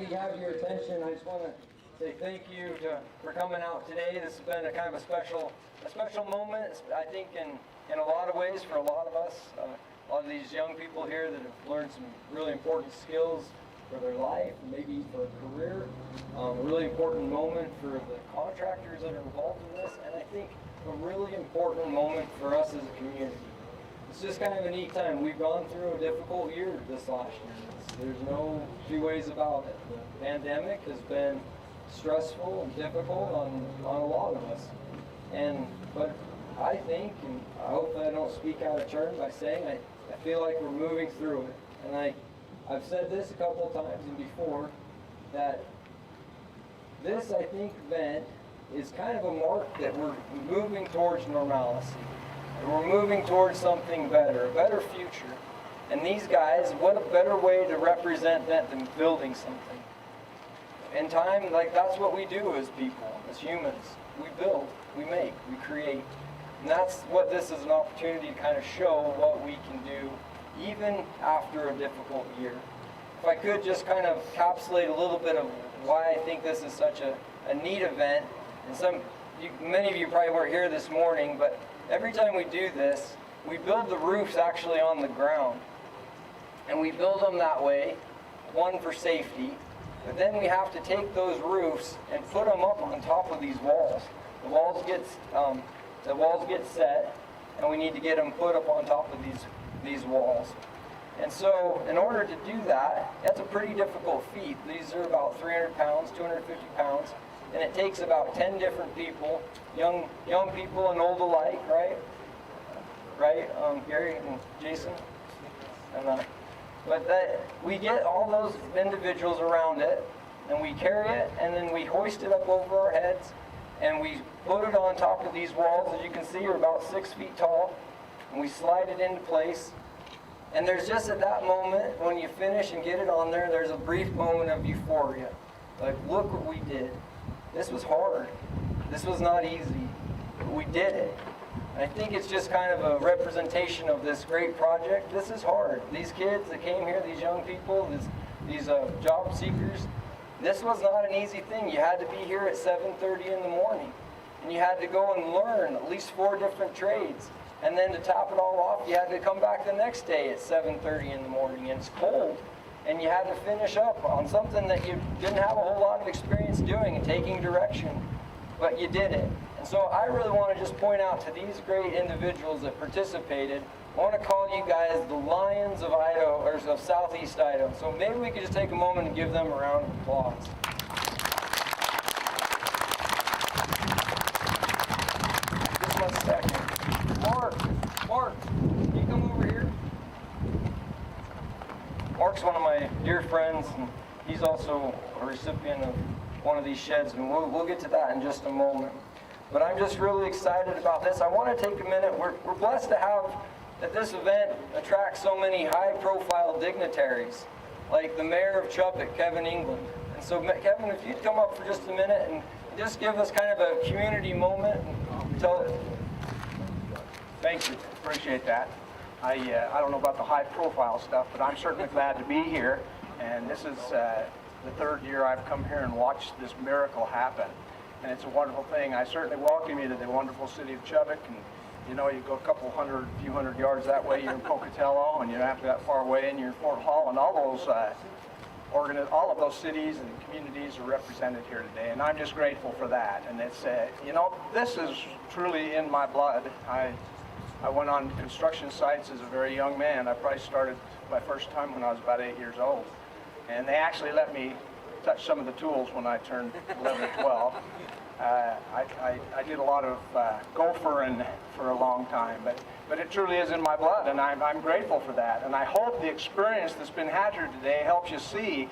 we have your attention, I just want to say thank you for coming out today. This has been a kind of a special moment, I think, in a lot of ways for a lot of us. A lot of these young people here that have learned some really important skills for their life, maybe for a career. A really important moment for the contractors that are involved in this, and I think a really important moment for us as a community. It's just kind of a neat time. We've gone through a difficult year this last year. There's no two ways about it. The pandemic has been stressful and difficult on a lot of us. But I think, and I hope I don't speak out of turn by saying, I feel like we're moving through it. And I've said this a couple of times and before, that this, I think, event is kind of a mark that we're moving towards normalcy. And we're moving towards something better, a better future. And these guys, what a better way to represent that than building something. In time, like that's what we do as people, as humans. We build, we make, we create. And that's what this is an opportunity to kind of show what we can do even after a difficult year. If I could just kind of encapsulate a little bit of why I think this is such a neat event. And many of you probably weren't here this morning, but every time we do this, we build the roofs actually on the ground. And we build them that way, one for safety, but then we have to take those roofs and put them up on top of these walls. The walls get set, and we need to get them put up on top of these walls. And so, in order to do that, that's a pretty difficult feat. These are about 300 pounds, 250 pounds, and it takes about 10 different people, young people and old alike, right? Right, Gary and Jason? But we get all those individuals around it, and we carry it, and then we hoist it up over our heads, and we put it on top of these walls, as you can see, are about 6 feet tall, and we slide it into place. And there's just at that moment, when you finish and get it on there, there's a brief moment of euphoria. Like, look what we did. This was hard. This was not easy, but we did it. And I think it's just kind of a representation of this great project. This is hard. These kids that came here, these young people, these job seekers, this was not an easy thing. You had to be here at 7:30 in the morning. And you had to go and learn at least 4 different trades. And then to top it all off, you had to come back the next day at 7:30 in the morning. And it's cold. And you had to finish up on something that you didn't have a whole lot of experience doing and taking direction. But you did it. And so I really want to just point out to these great individuals that participated, I want to call you guys the Lions of Idaho, or of Southeast Idaho. So maybe we could just take a moment and give them a round of applause. Just 1 second. Mark, can you come over here? Mark's one of my dear friends, and he's also a recipient of one of these sheds, and we'll get to that in just a moment. But I'm just really excited about this. I want to take a minute. We're blessed to have that this event attracts so many high-profile dignitaries, like the mayor of Chubbuck, Kevin England. And so, Kevin, if you'd come up for just a minute and just give us kind of a community moment and tell it. Thank you. Appreciate that. I don't know about the high-profile stuff, but I'm certainly glad to be here. And this is the 3rd year I've come here and watched this miracle happen. And it's a wonderful thing. I certainly welcome you to the wonderful city of Chubbuck. And you know, you go a few hundred yards that way, you're in Pocatello, and you're not that far away, and you're in Fort Hall, and all of those cities and communities are represented here today. And I'm just grateful for that. And it's, you know, this is truly in my blood. I went on construction sites as a very young man. I probably started my first time when I was about 8 years old. And they actually let me touch some of the tools when I turned 11 or 12. I did a lot of gophering for a long time, but it truly is in my blood, and I'm grateful for that. And I hope the experience that's been had here today helps you see.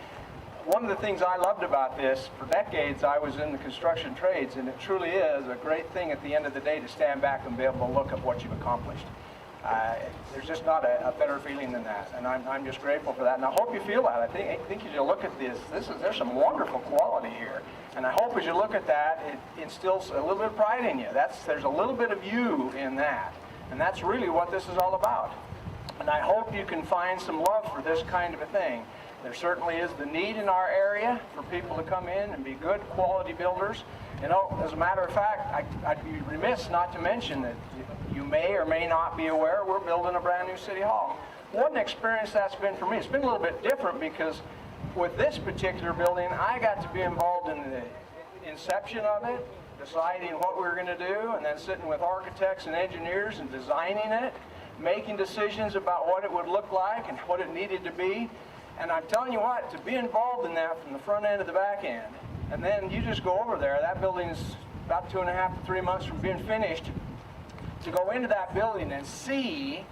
One of the things I loved about this, for decades I was in the construction trades, and it truly is a great thing at the end of the day to stand back and be able to look at what you've accomplished. There's just not a better feeling than that, and I'm just grateful for that. And I hope you feel that. I think as you look at there's some wonderful quality here, and I hope as you look at that, it instills a little bit of pride in you. There's a little bit of you in that, and that's really what this is all about. And I hope you can find some love for this kind of a thing. There certainly is the need in our area for people to come in and be good quality builders. You know, as a matter of fact, I'd be remiss not to mention that you may or may not be aware we're building a brand new city hall. What an experience that's been for me. It's been a little bit different because with this particular building, I got to be involved in the inception of it, deciding what we were going to do, and then sitting with architects and engineers and designing it, making decisions about what it would look like and what it needed to be. And I'm telling you what, to be involved in that from the front end to the back end, and then you just go over there, that building's about 2.5 to 3 months from being finished, to go into that building and see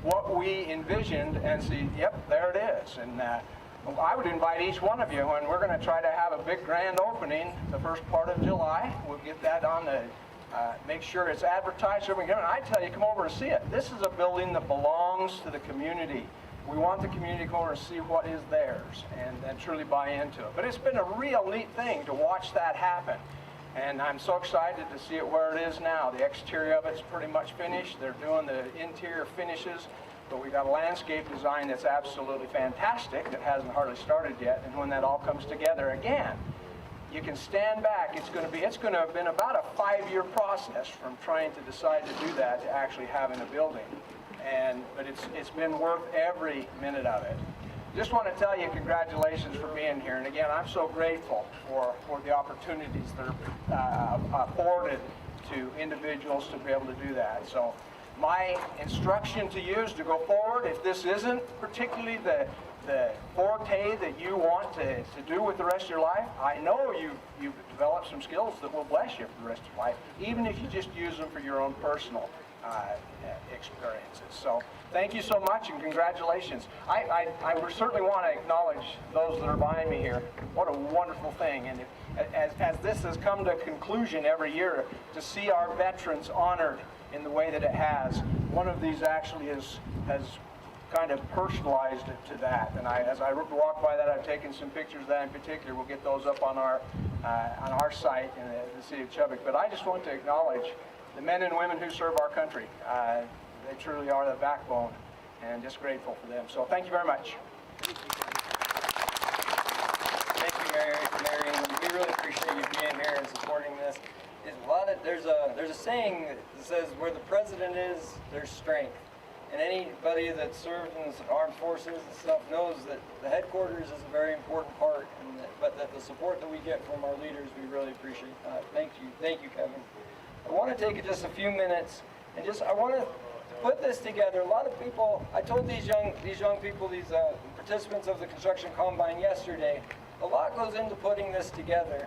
what we envisioned and see, yep, there it is. And I would invite each one of you, when we're going to try to have a big grand opening the first part of July. We'll get that on the, make sure it's advertised so we can, and I tell you, come over and see it. This is a building that belongs to the community. We want the community to come over and see what is theirs and truly buy into it. But it's been a real neat thing to watch that happen. And I'm so excited to see it where it is now. The exterior of it's pretty much finished. They're doing the interior finishes. But we got a landscape design that's absolutely fantastic that hasn't hardly started yet. And when that all comes together again, you can stand back. It's going to have been about a 5-year process from trying to decide to do that to actually having a building. But it's been worth every minute of it. Just want to tell you congratulations for being here. And again, I'm so grateful for the opportunities that are afforded to individuals to be able to do that. So my instruction to you is to go forward. If this isn't particularly the forte that you want to do with the rest of your life, I know you've developed some skills that will bless you for the rest of your life, even if you just use them for your own personal experiences. So thank you so much and congratulations. I would certainly want to acknowledge those that are behind me here. What a wonderful thing. And as this has come to a conclusion every year, to see our veterans honored in the way that it has, one of these actually has kind of personalized it to that. And as I walk by that, I've taken some pictures of that in particular. We'll get those up on our site in the city of Chubbuck. But I just want to acknowledge the men and women who serve our country. They truly are the backbone, and just grateful for them. So thank you very much. Thank you, Mary. We really appreciate you being here and supporting this. There's a saying that says, where the president is, there's strength. And anybody that served in the armed forces and stuff knows that the headquarters is a very important part, but that the support that we get from our leaders, we really appreciate that. Thank you, Kevin. I want to take just a few minutes and I want to put this together. A lot of people, I told these young people, these participants of the construction combine yesterday, a lot goes into putting this together.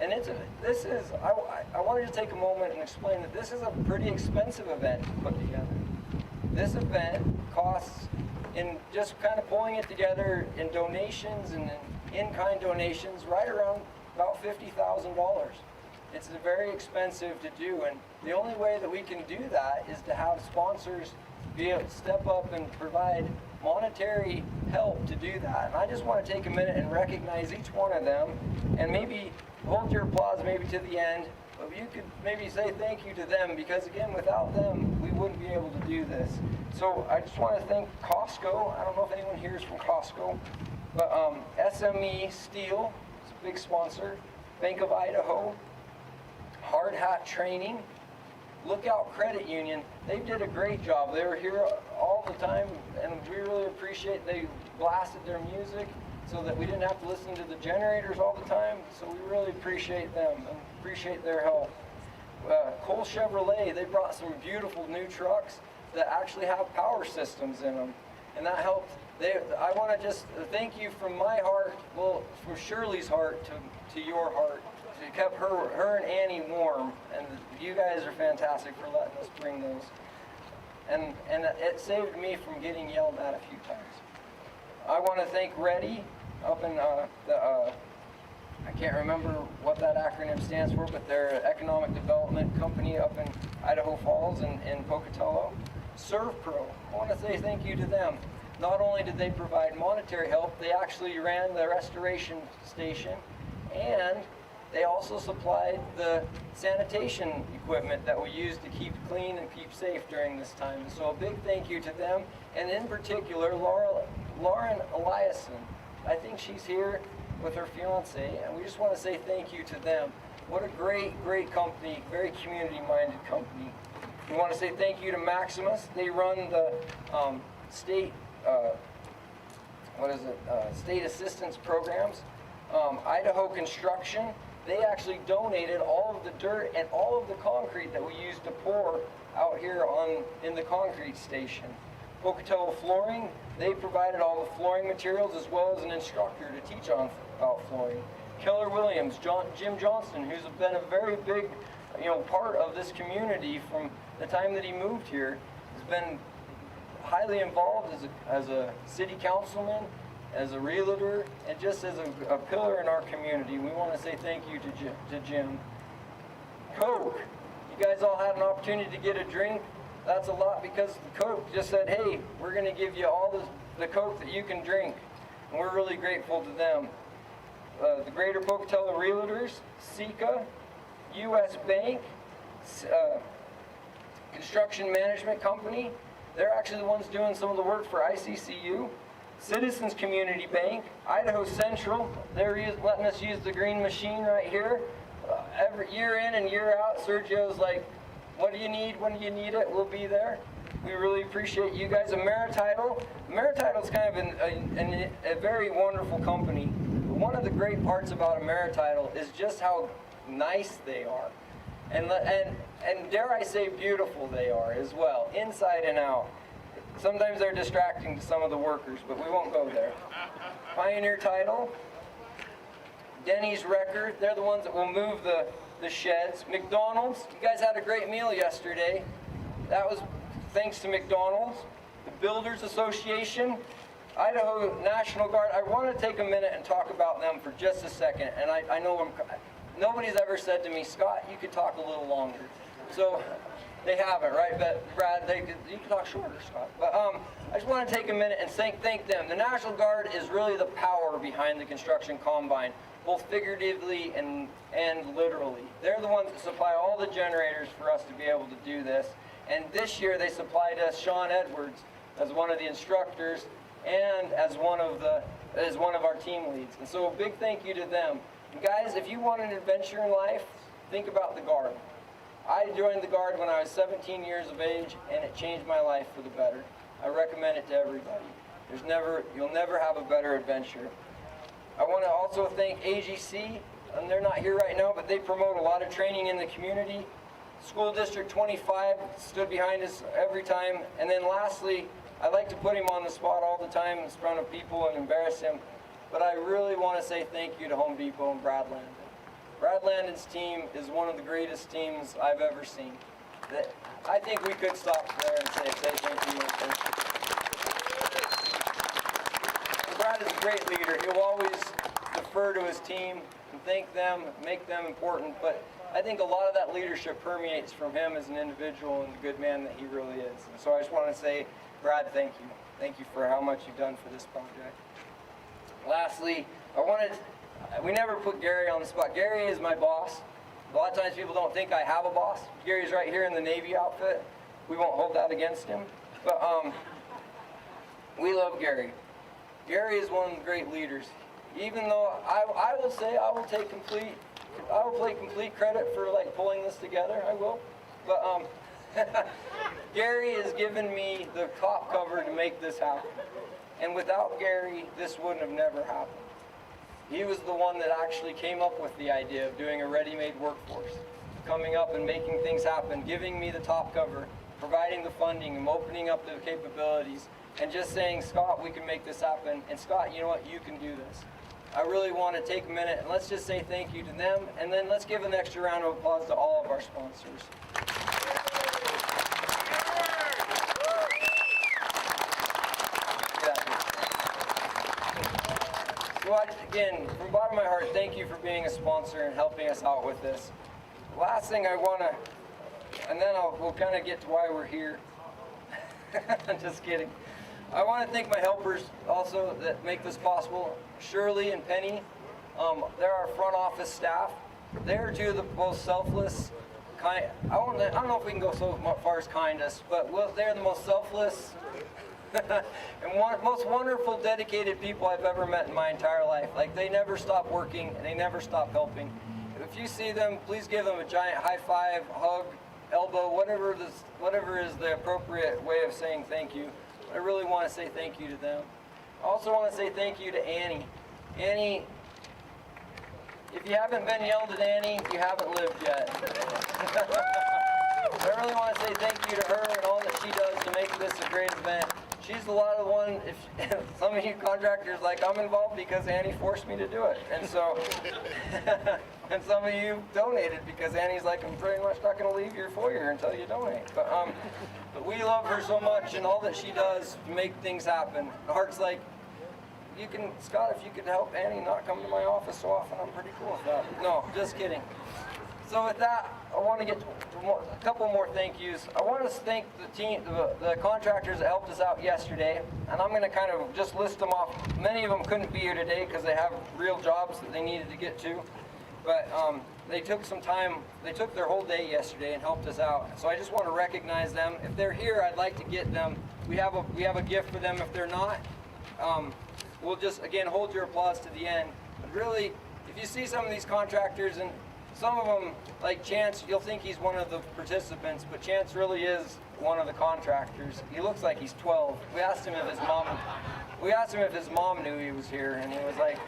And I wanted to take a moment and explain that this is a pretty expensive event to put together. This event costs, in just kind of pulling it together in donations and in-kind donations, right around about $50,000. It's very expensive to do, and the only way that we can do that is to have sponsors be able to step up and provide monetary help to do that. And I just want to take a minute and recognize each one of them, and maybe hold your applause maybe to the end, but you could maybe say thank you to them, because again, without them, we wouldn't be able to do this. So I just want to thank Costco. I don't know if anyone here is from Costco, but SME Steel is a big sponsor. Bank of Idaho, Hard Hat Training, Lookout Credit Union. They did a great job. They were here all the time, and we really appreciate they blasted their music so that we didn't have to listen to the generators all the time. So we really appreciate them and appreciate their help. Cole Chevrolet, they brought some beautiful new trucks that actually have power systems in them, and that helped. I want to just thank you from my heart, well, from Shirley's heart to your heart. It kept her and Annie warm, and you guys are fantastic for letting us bring those. And it saved me from getting yelled at a few times. I want to thank READY up in I can't remember what that acronym stands for, but they're an economic development company up in Idaho Falls and in Pocatello. ServPro, I want to say thank you to them. Not only did they provide monetary help, they actually ran the restoration station, and they also supplied the sanitation equipment that we use to keep clean and keep safe during this time. So a big thank you to them, and in particular, Lauren Eliason. I think she's here with her fiance, and we just want to say thank you to them. What a great company, very community-minded company. We want to say thank you to Maximus. They run the state, state assistance programs. Idaho Construction, they actually donated all of the dirt and all of the concrete that we used to pour out here in the concrete station. Pocatello Flooring, they provided all the flooring materials as well as an instructor to teach about flooring. Keller Williams, Jim Johnston, who's been a very big part of this community from the time that he moved here, has been highly involved as a city councilman, as a realtor, and just as a pillar in our community. We want to say thank you to Jim. Coke, you guys all had an opportunity to get a drink. That's a lot because Coke just said, hey, we're going to give you all the Coke that you can drink. And we're really grateful to them. The Greater Pocatello Realtors, SECA, U.S. Bank, Construction Management Company, they're actually the ones doing some of the work for ICCU. Citizens Community Bank, Idaho Central, they're letting us use the green machine right here. Every year in and year out, Sergio's like, what do you need? When do you need it? We'll be there. We really appreciate you guys. Amerititle is kind of a very wonderful company. But one of the great parts about Amerititle is just how nice they are. And dare I say beautiful they are as well, inside and out. Sometimes they're distracting to some of the workers, but we won't go there. Pioneer Title, Denny's Record, they're the ones that will move the sheds. McDonald's, you guys had a great meal yesterday. That was thanks to McDonald's. The Builders Association, Idaho National Guard. I want to take a minute and talk about them for just a second. And I know nobody's ever said to me, Scott, you could talk a little longer. So they haven't, right? But Brad, you can talk shorter, Scott. But I just want to take a minute and thank them. The National Guard is really the power behind the construction combine, both figuratively and literally. They're the ones that supply all the generators for us to be able to do this. And this year they supplied us Sean Edwards as one of the instructors and as one of our team leads. And so a big thank you to them. And guys, if you want an adventure in life, think about the Guard. I joined the Guard when I was 17 years of age, and it changed my life for the better. I recommend it to everybody. You'll never have a better adventure. I want to also thank AGC, and they're not here right now, but they promote a lot of training in the community. School District 25 stood behind us every time. And then lastly, I like to put him on the spot all the time in front of people and embarrass him, but I really want to say thank you to Home Depot and Brad Landon. Brad Landon's team is one of the greatest teams I've ever seen. I think we could stop there and say thank you. Brad is a great leader. He'll always defer to his team and thank them, make them important, but I think a lot of that leadership permeates from him as an individual and the good man that he really is. And so I just want to say, Brad, thank you. Thank you for how much you've done for this project. Lastly, we never put Gary on the spot. Gary is my boss. A lot of times people don't think I have a boss. Gary's right here in the Navy outfit. We won't hold that against him. But we love Gary. Gary is one of the great leaders. Even though I will say I will take complete credit for pulling this together. I will. But Gary has given me the top cover to make this happen. And without Gary, this wouldn't have never happened. He was the one that actually came up with the idea of doing a ready-made workforce, coming up and making things happen, giving me the top cover, providing the funding, and opening up the capabilities, and just saying, Scott, we can make this happen. And Scott, you know what? You can do this. I really want to take a minute and let's just say thank you to them, and then let's give an extra round of applause to all of our sponsors. So again, from the bottom of my heart, thank you for being a sponsor and helping us out with this. Last thing I want to, and then we'll kind of get to why we're here. I'm just kidding. I want to thank my helpers also that make this possible. Shirley and Penny, they're our front office staff. They're two of the most selfless, kind. I don't know if we can go so far as kindest, but they're the most selfless. and most wonderful, dedicated people I've ever met in my entire life. Like, they never stop working and they never stop helping. If you see them, please give them a giant high five, hug, elbow, whatever is the appropriate way of saying thank you. I really want to say thank you to them. I also want to say thank you to Annie. Annie, if you haven't been yelled at Annie, you haven't lived yet. I really want to say thank you to her and all that she does to make this a great event. She's a lot of the one, if some of you contractors, like, I'm involved because Annie forced me to do it. And so, and some of you donated because Annie's like, I'm pretty much not going to leave your foyer until you donate. But we love her so much and all that she does to make things happen. Hart's like, Scott, if you could help Annie not come to my office so often, I'm pretty cool with that. No, just kidding. So with that, I want to get to a couple more thank yous. I want to thank the team, the contractors that helped us out yesterday, and I'm going to kind of just list them off. Many of them couldn't be here today because they have real jobs that they needed to get to, but they took some time. They took their whole day yesterday and helped us out. So I just want to recognize them. If they're here, I'd like to get them. We have a gift for them. If they're not, we'll just again hold your applause to the end. But really, if you see some of these contractors and some of them, like Chance, you'll think he's one of the participants, but Chance really is one of the contractors. He looks like he's 12. We asked him if his mom knew he was here, and he was like,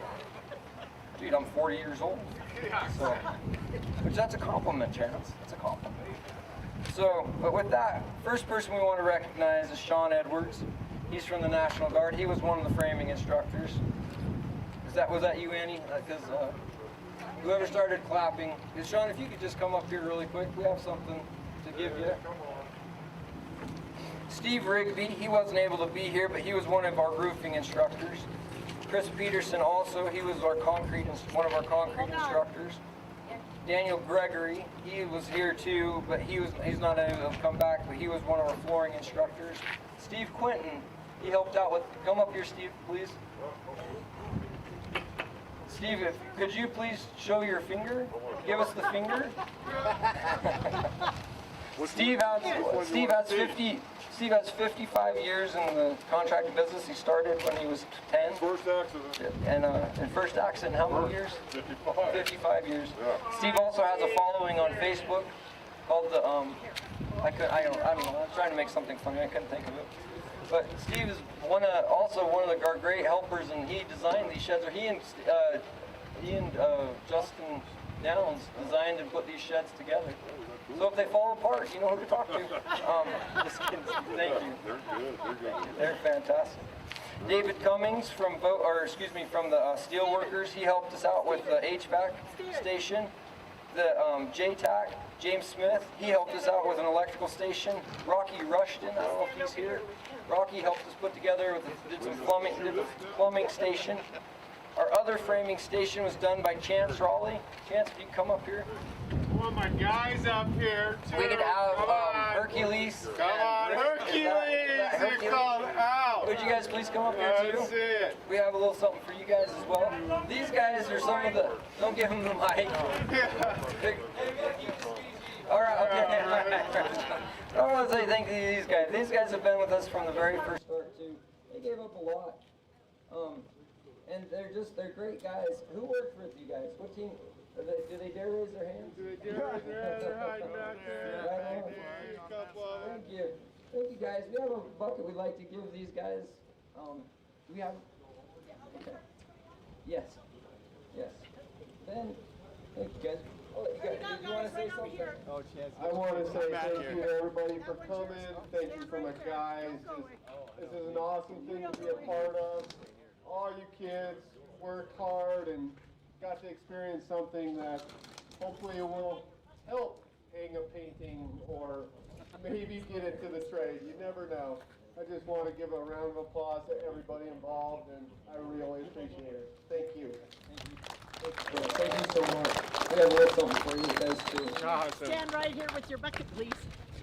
dude, I'm 40 years old. So, which that's a compliment, Chance. That's a compliment. So, but with that, first person we want to recognize is Sean Edwards. He's from the National Guard. He was one of the framing instructors. Was that you, Annie? Because whoever started clapping. Sean, if you could just come up here really quick. We have something to give you. Steve Rigby, he wasn't able to be here, but he was one of our roofing instructors. Chris Peterson also, he was one of our concrete instructors. Daniel Gregory, he was here too, but he's not able to come back, but he was one of our flooring instructors. Steve Quinton, he helped out with, come up here, Steve, please. Steve, could you please show your finger? Give us the finger. Steve has 55 years in the contract business. He started when he was 10. First accident. And first accident, how many years? 55. 55 years. Yeah. Steve also has a following on Facebook called the I don't know. I was trying to make something funny. I couldn't think of it. But Steve is also one of our great helpers, and he designed these sheds. Or he and Justin Downs designed and put these sheds together. So if they fall apart, you know who to talk to. Just kidding. Thank you. They're good. They're good. They're fantastic. David Cummings from the Steelworkers. He helped us out with the HVAC station. The JTAC, James Smith, he helped us out with an electrical station. Rocky Rushton, I don't know if he's here. Rocky helped us put together, did some plumbing station. Our other framing station was done by Chance Raleigh. Chance, if you come up here. Well, my guys up here too. We could have Hercules. Come on, Hercules! You called out. Would you guys please come up here too? That's it. We have a little something for you guys as well. These guys are some of the, don't give them the mic. All right, okay. I want to say thank you to these guys. These guys have been with us from the very first start too. They gave up a lot. And they're great guys. Who worked with you guys? What team? Do they dare raise their hands? Do they dare raise their hands? They're hiding back there. Right on. A couple of them. Thank you. Thank you guys. We have a bucket we'd like to give these guys. We have, okay. Yes. Yes. Ben, thank you guys. Oh, you want to say something? I want to say thank you to everybody for coming. Thank you for my guys. This is an awesome thing to be a part of. All you kids worked hard and got to experience something that hopefully will help hang a painting or maybe get into the trade. You never know. I just want to give a round of applause to everybody involved, and I really appreciate it. Thank you. Thank you so much. We have a little something for you guys too. Awesome. Stand right here with your bucket, please.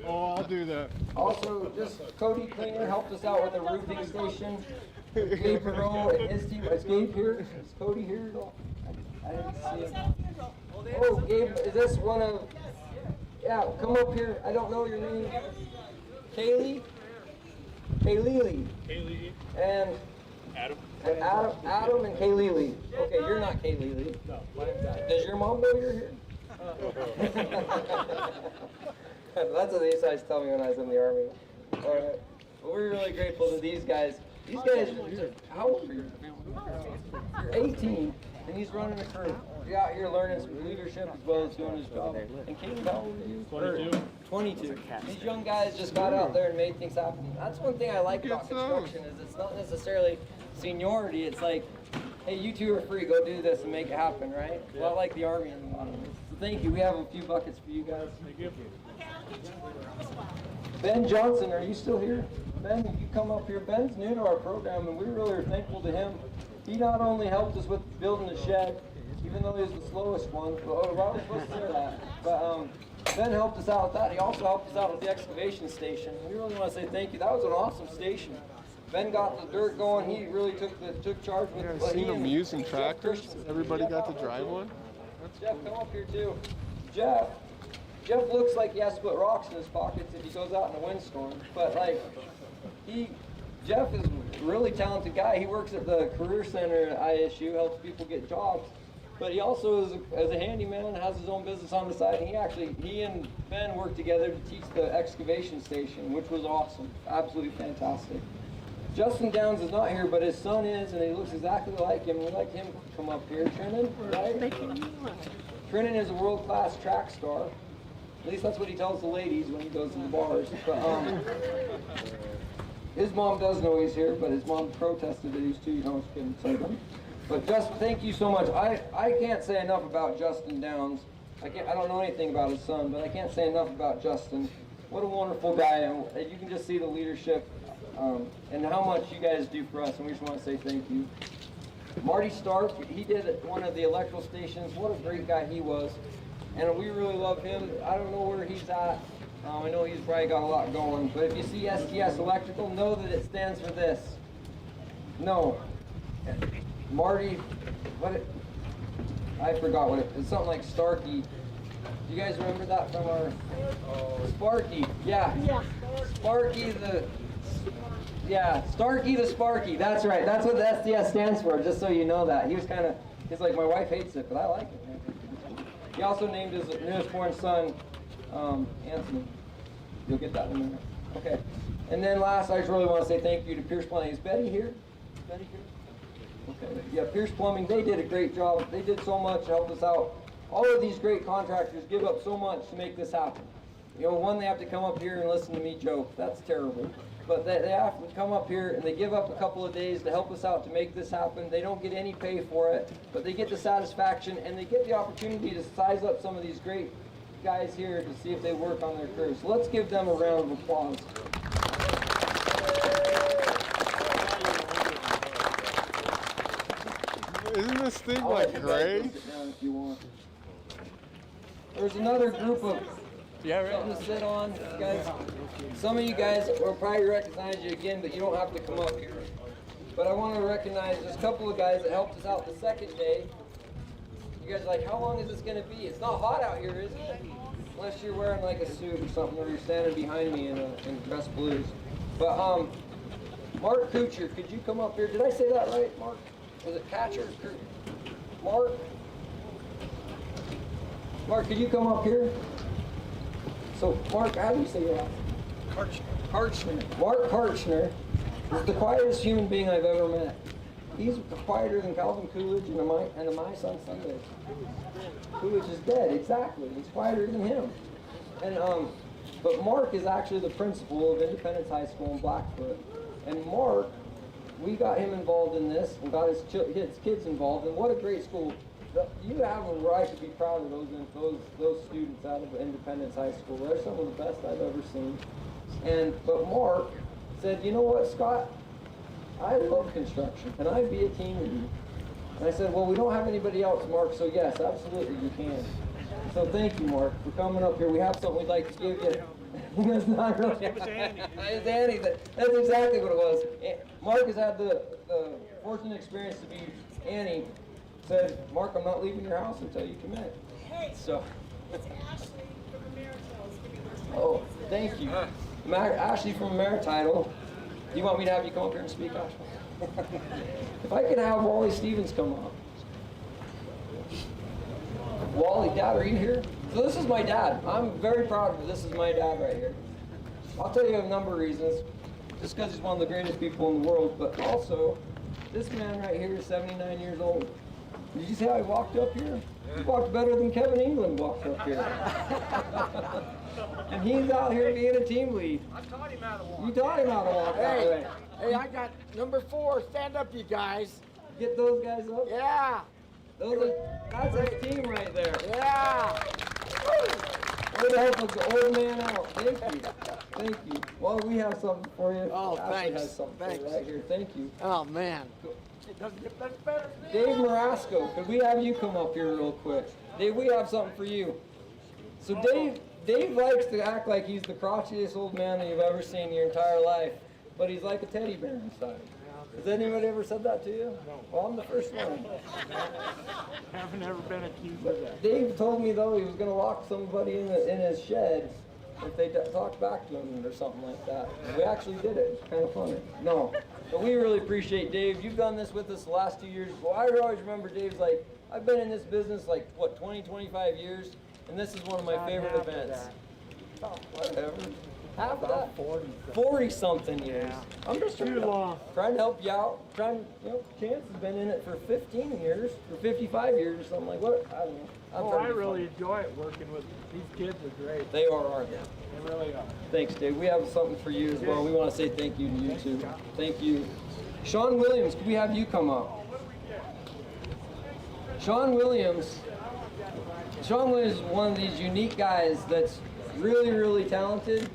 Oh, I'll do that. Also, just Cody Klinger helped us out with the roofing station. Gabe Perot and his team. Is Gabe here? Is Cody here at all? I didn't see him. Oh, Gabe, is this one of... Yeah, come up here. I don't know your name. Kaylee? Kaylili. Kaylee. And Adam. Adam and Kaylili. Okay, you're not Kaylili. No, my name's Adam. Does your mom know you're here? That's what these guys tell me when I was in the Army. All right. Well, we're really grateful to these guys. These guys, how old are you? You're 18, and he's running a crew. You're out here learning some leadership as well as doing his job. And Katie, how old are you? 22. 22. These young guys just got out there and made things happen. That's one thing I like about construction is it's not necessarily seniority. It's like, hey, you two are free. Go do this and make it happen, right? A lot like the Army in a lot of ways. So thank you. We have a few buckets for you guys. Thank you. Ben Johnson, are you still here? Ben, you come up here. Ben's new to our program, and we really are thankful to him. He not only helped us with building the shed, even though he was the slowest one, but I was supposed to say that. But Ben helped us out with that. He also helped us out with the excavation station. We really want to say thank you. That was an awesome station. Ben got the dirt going. He really took charge with You it. guys seen them using tractors? Everybody got to drive one? Jeff, come up here too. Jeff looks like he has to put rocks in his pockets if he goes out in a windstorm. But like, Jeff is a really talented guy. He works at the Career Center at ISU, helps people get jobs. But he also is a handyman and has his own business on the side. And he and Ben worked together to teach the excavation station, which was awesome. Absolutely fantastic. Justin Downs is not here, but his son is, and he looks exactly like him. We'd like him to come up here. Trennan, right? Trennan is a world-class track star. At least that's what he tells the ladies when he goes to the bars. But his mom does know he's here, but his mom protested that he's too young. But Justin, thank you so much. I can't say enough about Justin Downs. I don't know anything about his son, but I can't say enough about Justin. What a wonderful guy, and you can just see the leadership and how much you guys do for us, and we just want to say thank you. Marty Stark, he did one of the electrical stations. What a great guy he was, and we really love him. I don't know where he's at. I know he's probably got a lot going, but if you see STS Electrical, know that it stands for this. No. Marty, I forgot what it's something like Starkey. Do you guys remember that from our Sparky? Yeah. Sparky Starkey the Sparky. That's right. That's what the SDS stands for, just so you know that. He's like, my wife hates it, but I like it. He also named his newest born son, Anthony. You'll get that in a minute. Okay. And then last, I just really want to say thank you to Pierce Plumbing. Is Betty here? Is Betty here? Okay. Yeah, Pierce Plumbing, they did a great job. They did so much to help us out. All of these great contractors give up so much to make this happen. You know, one, they have to come up here and listen to me joke. That's terrible. But they have to come up here and they give up a couple of days to help us out to make this happen. They don't get any pay for it, but they get the satisfaction and they get the opportunity to size up some of these great guys here to see if they work on their careers. So let's give them a round of applause. Isn't this thing like gray? Sit down if you want. There's another group of something to sit on, guys. Some of you guys will probably recognize you again, but you don't have to come up here. But I want to recognize there's a couple of guys that helped us out the second day. You guys are like, how long is this going to be? It's not hot out here, is it? Unless you're wearing like a suit or something, or you're standing behind me in dress blues. But Mark Kucher, could you come up here? Did I say that right, Mark? Was it Catcher? Mark? Mark, could you come up here? So, Mark, how do you say your last name? Karchner. Mark Karchner is the quietest human being I've ever met. He's quieter than Calvin Coolidge and the Mice on Sundays. Coolidge is dead, exactly. He's quieter than him. And but Mark is actually the principal of Independence High School in Blackfoot. And Mark, we got him involved in this and got his kids involved. And what a great school! You have a right to be proud of those students out of Independence High School. They're some of the best I've ever seen. But Mark said, you know what, Scott? I love construction. Can I be a team with you? And I said, well, we don't have anybody else, Mark, so yes, absolutely you can. So thank you, Mark, for coming up here. We have something we'd like to give you. It's not really. It was Annie. It's Annie. That's exactly what it was. Mark has had the fortunate experience to be Annie. Said, Mark, I'm not leaving your house until you commit. Hey, so it's Ashley from Amerititle. Oh, thank you. Ashley from Amerititle. Do you want me to have you come up here and speak, Ashwin? If I could have Wally Stevens come up. Wally, Dad, are you here? So this is my dad. I'm very proud of him. This is my dad right here. I'll tell you a number of reasons. Just because he's one of the greatest people in the world, but also, this man right here is 79 years old. Did you see how he walked up here? He walked better than Kevin England walked up here. And he's out here being a team lead. I taught him how to walk. You taught him how to walk that way. Hey, I got number 4. Stand up, you guys. Get those guys up. Yeah. That's his team right there. Yeah. Way to help the old man out. Thank you. Thank you. Well, we have something for you. Oh, Ashley thanks. has something Thanks. for you right here. Thank you. Oh, man. It doesn't get much better. Dave Marasco, could we have you come up here real quick? Dave, we have something for you. So Dave likes to act like he's the crotchiest old man that you've ever seen in your entire life, but he's like a teddy bear inside. Has anybody ever said that to you? No. Well, I'm the first one. Haven't ever been accused of that. Dave told me, though, he was going to lock somebody in his shed if they talked back to him or something like that. We actually did it. It's kind of funny. No. But we really appreciate Dave. You've done this with us the last 2 years. Well, I always remember Dave's like, I've been in this business like, what, 20, 25 years? And this is one of my favorite events. Oh, whatever. Half of that? 40-something years. I'm just trying to help you out. Chance has been in it for 15 years, for 55 years or something like what? I don't know. I really enjoy it working with these kids. Are great. They are, aren't they? They really are. Thanks, Dave. We have something for you as well. We want to say thank you to you too. Thank you. Sean Williams, could we have you come up? Sean Williams is one of these unique guys that's really, really talented.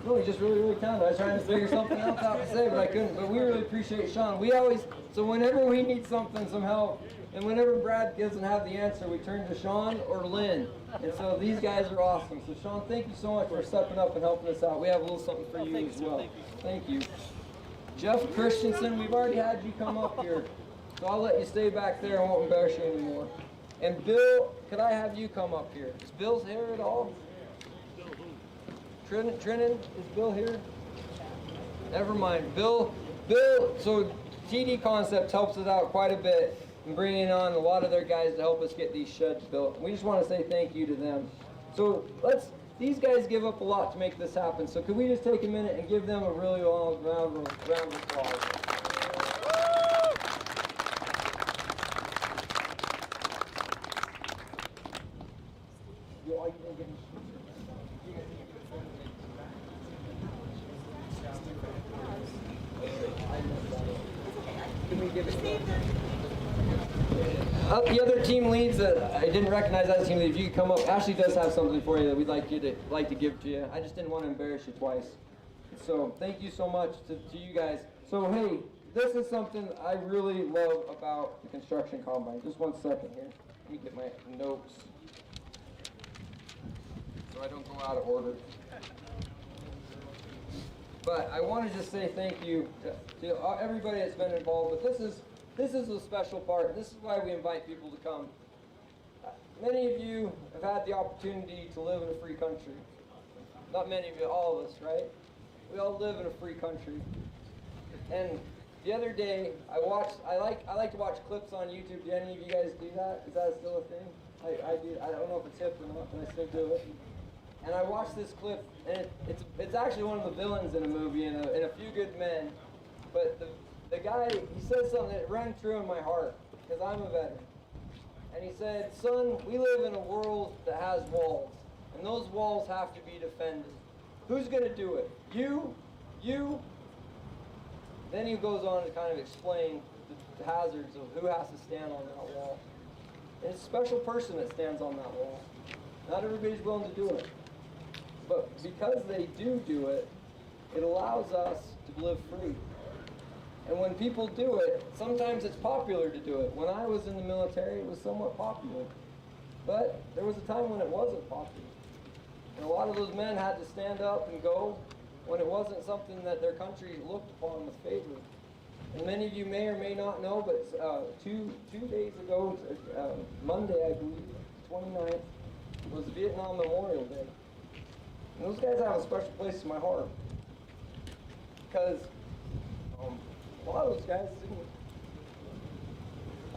No, he's just really, really talented. I was trying to figure something else out to say, but I couldn't. But we really appreciate Sean. So whenever we need something, some help, and whenever Brad doesn't have the answer, we turn to Sean or Lynn. And so these guys are awesome. So Sean, thank you so much for stepping up and helping us out. We have a little something for you as well. Thank you. Jeff Christensen, we've already had you come up here. So I'll let you stay back there. I won't embarrass you anymore. And Bill, could I have you come up here? Is Bill's here at all? Trinan, is Bill here? Never mind. Bill, so TD Concepts helps us out quite a bit in bringing on a lot of their guys to help us get these sheds built. We just want to say thank you to them. So these guys give up a lot to make this happen. So could we just take a minute and give them a really long round of applause? The other team leads that I didn't recognize as team lead, if you could come up, Ashley does have something for you that we'd like to give to you. I just didn't want to embarrass you twice. So thank you so much to you guys. So hey, this is something I really love about the construction combine. Just 1 second here. Let me get my notes so I don't go out of order. But I want to just say thank you to everybody that's been involved. But this is a special part. This is why we invite people to come. Many of you have had the opportunity to live in a free country. Not many of you, all of us, right? We all live in a free country. And the other day, I like to watch clips on YouTube. Do any of you guys do that? Is that still a thing? I do. I don't know if it's hip or not, but I still do it. And I watched this clip, and it's actually one of the villains in a movie, in A Few Good Men. But the guy, he said something that rang true in my heart, because I'm a veteran. And he said, son, we live in a world that has walls, and those walls have to be defended. Who's going to do it? You? Then he goes on to kind of explain the hazards of who has to stand on that wall. And it's a special person that stands on that wall. Not everybody's willing to do it. But because they do it, it allows us to live free. And when people do it, sometimes it's popular to do it. When I was in the military, it was somewhat popular. But there was a time when it wasn't popular. And a lot of those men had to stand up and go when it wasn't something that their country looked upon with favor. And many of you may or may not know, but two days ago, Monday, I believe, 29th, was Vietnam Memorial Day. And those guys have a special place in my heart. because a lot of those guys didn't.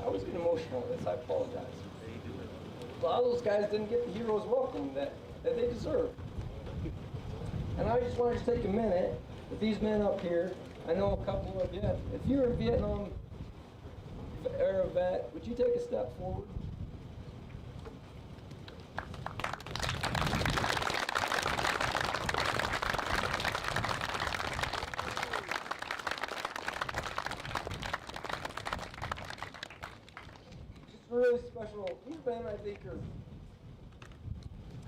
I was getting emotional with this. I apologize. A lot of those guys didn't get the hero's welcome that they deserve. And I just wanted to take a minute with these men up here. I know a couple of you. If you're a Vietnam era vet, would you take a step forward? It's really special. These men, I think,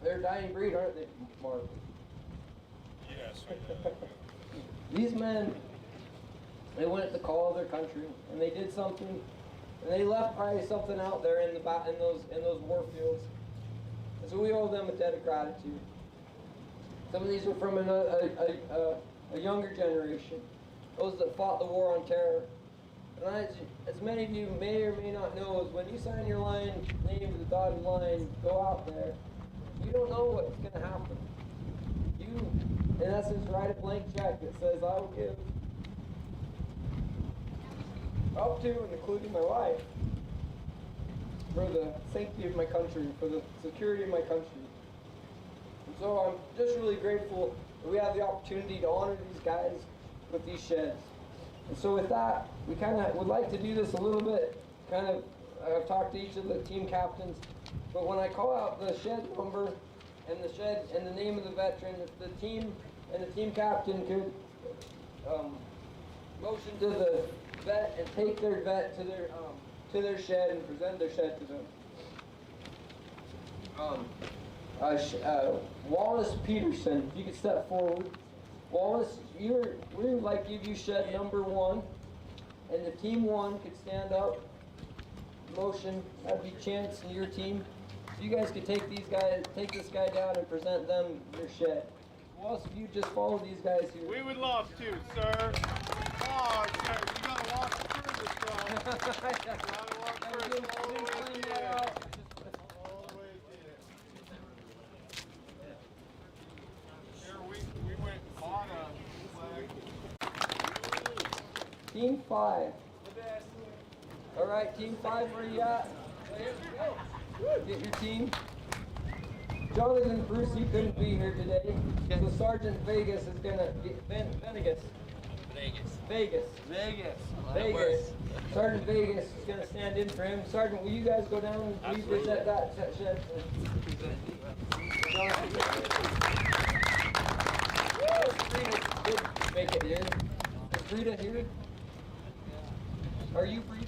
they're a dying breed, aren't they, Mark? Yes. These men, they went at the call of their country, and they did something, and they left probably something out there in those war fields. And so we owe them a debt of gratitude. Some of these are from a younger generation, those that fought the war on terror. And as many of you may or may not know, is when you sign your name to the dotted line, go out there, you don't know what's going to happen. You, in essence, write a blank check that says, I will give up to and including my life for the safety of my country, for the security of my country. And so I'm just really grateful that we have the opportunity to honor these guys with these sheds. And so with that, we kind of would like to do this a little bit, I've talked to each of the team captains, but when I call out the shed number and the shed and the name of the veteran, if the team and the team captain could motion to the vet and take their vet to their shed and present their shed to them. Wallace Peterson, if you could step forward. Wallace, we would like to give you shed number 1, and the team 1 could stand up. Motion, that'd be Chance and your team. If you guys could take this guy down and present them your shed. Wallace, if you just follow these guys here. We would love to, sir. Oh, sir, you gotta walk through this, bro. You gotta walk through it all the way to the end. All the way to the end. Here, we went and bought a flag. Team 5. All right, Team 5, where you at? Get your team. Jonathan Bruce, you couldn't be here today. So Sergeant Vegas is gonna Vegas. Sergeant Vegas is gonna stand in for him. Sergeant, will you guys go down and represent that shed? Did make it here. Is Rita here? Are you free?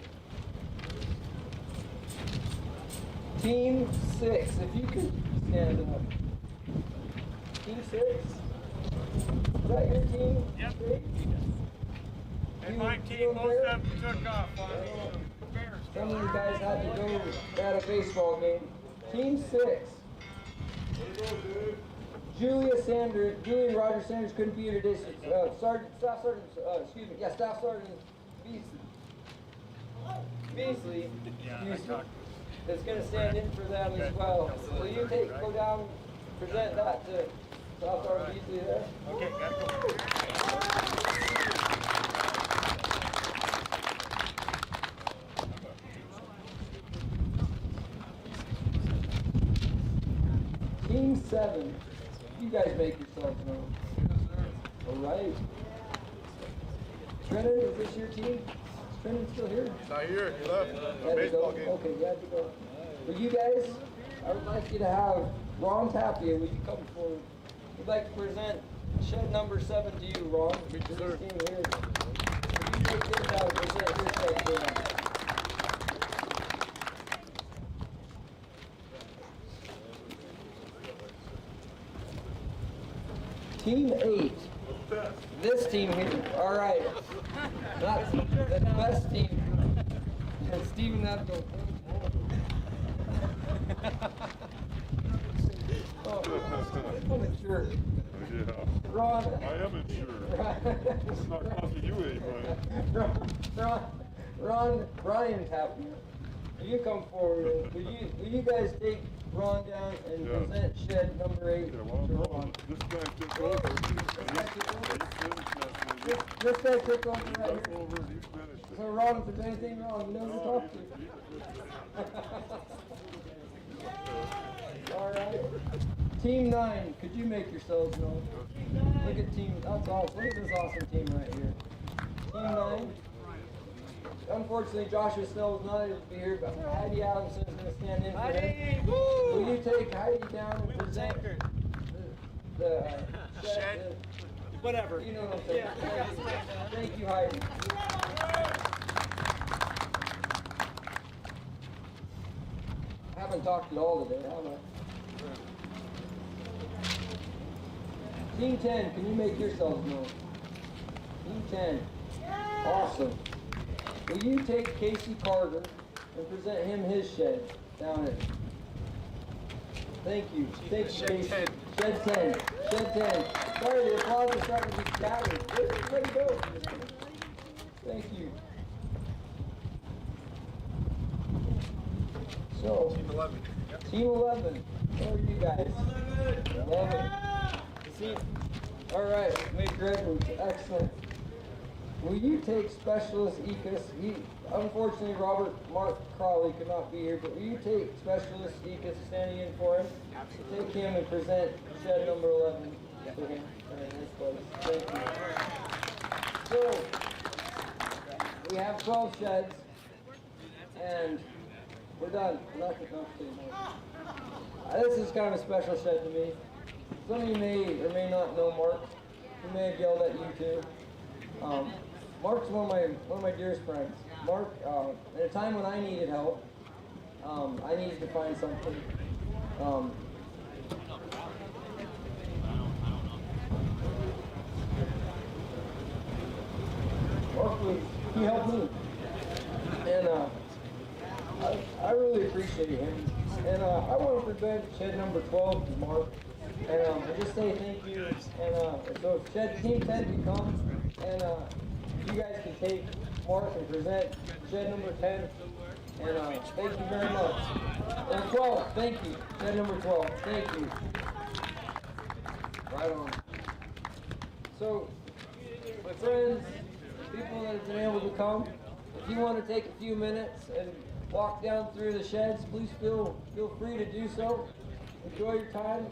Team 6, if you could stand up. Team 6? Is that your team? Yep. Great. And my team, most of them took off on me. Some of you guys had to go at a baseball game. Team 6. Julia Roger Sanders couldn't be here today. Staff Sergeant Beasley, is going to stand in for them as well. So you go down, present that to Staff Sergeant Beasley there. Okay, got it. Team 7, you guys make yourselves known. All right. Trenton, is this your team? Is Trenton still here? Not here, he left. You had to go? Okay, you had to go. For you guys, I would like you to have Ron Tapia. Would you come forward? We'd like to present shed number 7 to you, Ron. This team here. Would you take this out and present your shed to them? Team 8. This team here. All right. That's the best team. And Stephen Nedko. Oh, I'm insured. Yeah. Ron. I am insured. It's not costing you any money. Ryan Tapia. Will you come forward? Will you guys take Ron down and present shed number 8 Yeah, well, to Ron? this guy took over. He finished that one. This guy took over right Took here. over, you finished it. So Ron, if there's anything wrong, you know who to talk to. All right. Team 9, could you make yourselves known? Look at team, that's awesome. Look at this awesome team right here. Team 9. Unfortunately, Joshua Snell was not able to be here, but Heidi Adamson is going to stand in for him. Will you take Heidi down and present the shed? Whatever. You know what I'm saying. Thank you, Heidi. I haven't talked to you all today, have I? Team 10, can you make yourselves known? Team 10. Awesome. Will you take Casey Carter and present him his shed down at? Thank you. Thank you, Casey. Shed 10. Shed 10. Sorry, the applause is starting to be scattered. Let it go. Thank you. So, Team 11. Team 11. Where are you guys? 11. All right, Major Edwards. Excellent. Will you take Specialist Ecus? Unfortunately, Mark Crawley could not be here, but will you take Specialist Ecus standing in for him? Absolutely. Take him and present shed number 11 to him. All right, nice place. Thank you. So, we have 12 sheds, and we're done. This is kind of a special shed to me. Some of you may or may not know Mark. He may have yelled at you too. Mark's one of my dearest friends. Mark, at a time when I needed help, I needed to find something. Mark, he helped me, and I really appreciate him. And I want to present shed number 12 to Mark, and just say thank you. And so shed Team 10 can come, and you guys can take Mark and present shed number 10. And thank you very much. And 12, thank you. Shed number 12, thank you. Right on. So, my friends, people that have been able to come, if you want to take a few minutes and walk down through the sheds, please feel free to do so. Enjoy your time.